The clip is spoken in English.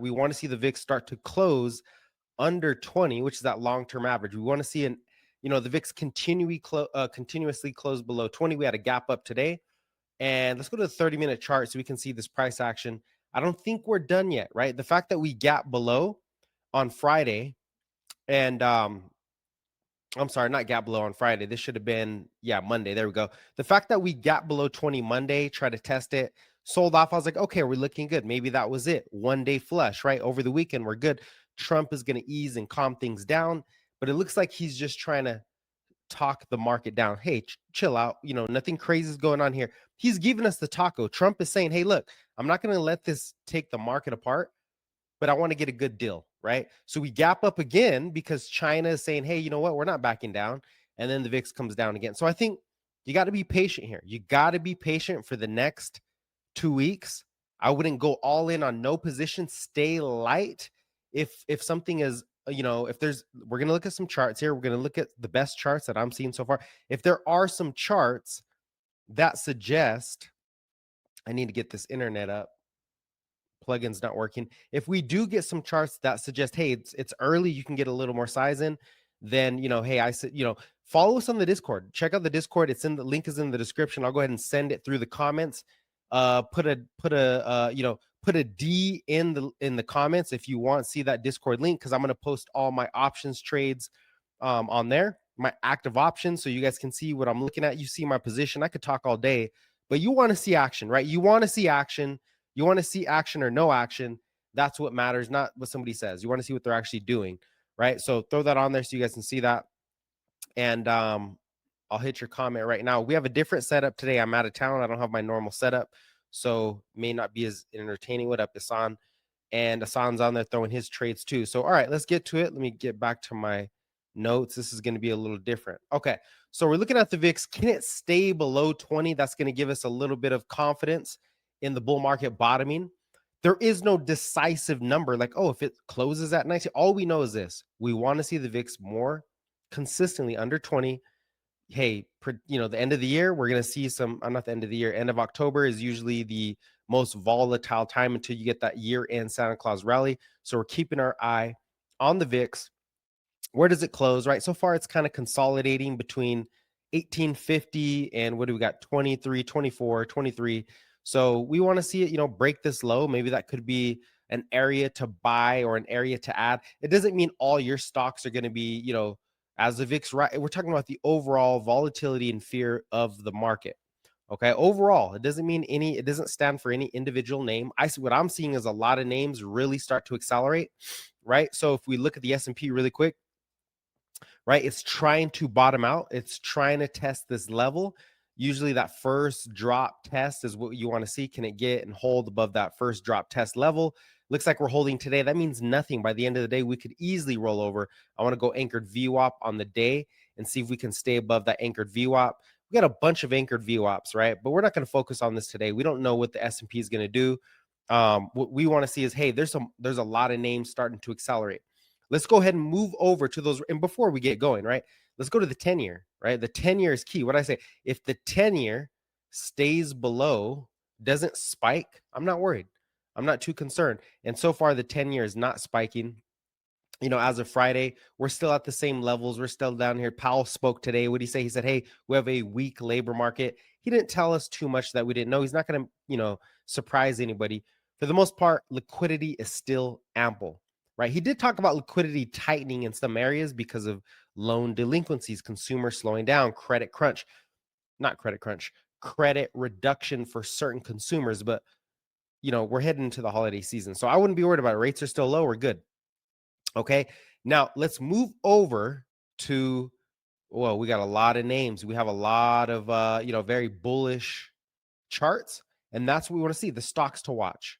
We want to see the VIX start to close under 20, which is that long-term average. We want to see the VIX continuously close below 20. We had a gap up today. And let's go to the 30-minute chart so we can see this price action. I don't think we're done yet, right? The fact that we gap below on Friday and I'm sorry, not gap below on Friday. This should have been, Monday. There we go. The fact that we gap below 20 Monday, try to test it, sold off. I was like, okay, we're looking good. Maybe that was it. 1 day flush, right? Over the weekend, we're good. Trump is going to ease and calm things down, but it looks like he's just trying to talk the market down. Hey, chill out. Nothing crazy is going on here. He's giving us the taco. Trump is saying, hey, look, I'm not going to let this take the market apart, but I want to get a good deal, right? So we gap up again because China is saying, hey, you know what? We're not backing down. And then the VIX comes down again. So I think you got to be patient here. You got to be patient for the next 2 weeks. I wouldn't go all in on no position. Stay light. If something is, we're going to look at some charts here. We're going to look at the best charts that I'm seeing so far. If there are some charts that suggest, I need to get this internet up. Plugin's not working. If we do get some charts that suggest, hey, it's early, you can get a little more size in, then, hey, I said, follow us on the Discord. Check out the Discord. The link is in the description. I'll go ahead and send it through the comments. Put a D in the comments if you want to see that Discord link, because I'm going to post all my options trades on there, my active options, so you guys can see what I'm looking at. You see my position. I could talk all day, but you want to see action, right? You want to see action. You want to see action or no action. That's what matters, not what somebody says. You want to see what they're actually doing, right? So throw that on there so you guys can see that. And I'll hit your comment right now. We have a different setup today. I'm out of town. I don't have my normal setup, so may not be as entertaining. What up, Hassan? And Hassan's on there throwing his trades too. So, all right, let's get to it. Let me get back to my notes. This is going to be a little different. Okay, so we're looking at the VIX. Can it stay below 20? That's going to give us a little bit of confidence in the bull market bottoming. There is no decisive number like, oh, if it closes at 90, all we know is this. We want to see the VIX more consistently under 20. Hey, the end of the year, we're going to see not the end of the year, end of October is usually the most volatile time until you get that year-end Santa Claus rally. So we're keeping our eye on the VIX. Where does it close, right? So far, it's kind of consolidating between 1850 and what do we got? 23, 24, 23. So we want to see it, break this low. Maybe that could be an area to buy or an area to add. It doesn't mean all your stocks are going to be, as the VIX, right? We're talking about the overall volatility and fear of the market. Okay. Overall, it doesn't stand for any individual name. What I'm seeing is a lot of names really start to accelerate, right? So if we look at the S&P really quick, right, it's trying to bottom out. It's trying to test this level. Usually that first drop test is what you want to see. Can it get and hold above that first drop test level? Looks like we're holding today. That means nothing. By the end of the day, we could easily roll over. I want to go anchored VWAP on the day and see if we can stay above that anchored VWAP. We got a bunch of anchored VWAPs, right? But we're not going to focus on this today. We don't know what the S&P is going to do. What we want to see is, hey, there's a lot of names starting to accelerate. Let's go ahead and move over to those. And before we get going, right, let's go to the 10-year, right? The 10-year is key. What I say, if the 10-year stays below, doesn't spike, I'm not worried. I'm not too concerned. And so far, the 10-year is not spiking. As of Friday, we're still at the same levels. We're still down here. Powell spoke today. What did he say? He said, hey, we have a weak labor market. He didn't tell us too much that we didn't know. He's not going to, surprise anybody. For the most part, liquidity is still ample. Right. He did talk about liquidity tightening in some areas because of loan delinquencies, consumer slowing down, credit reduction for certain consumers. But, we're heading into the holiday season. So I wouldn't be worried about it. Rates are still low. We're good. Okay. Now let's move over to, well, we got a lot of names. We have a lot of, very bullish charts. And that's what we want to see, the stocks to watch.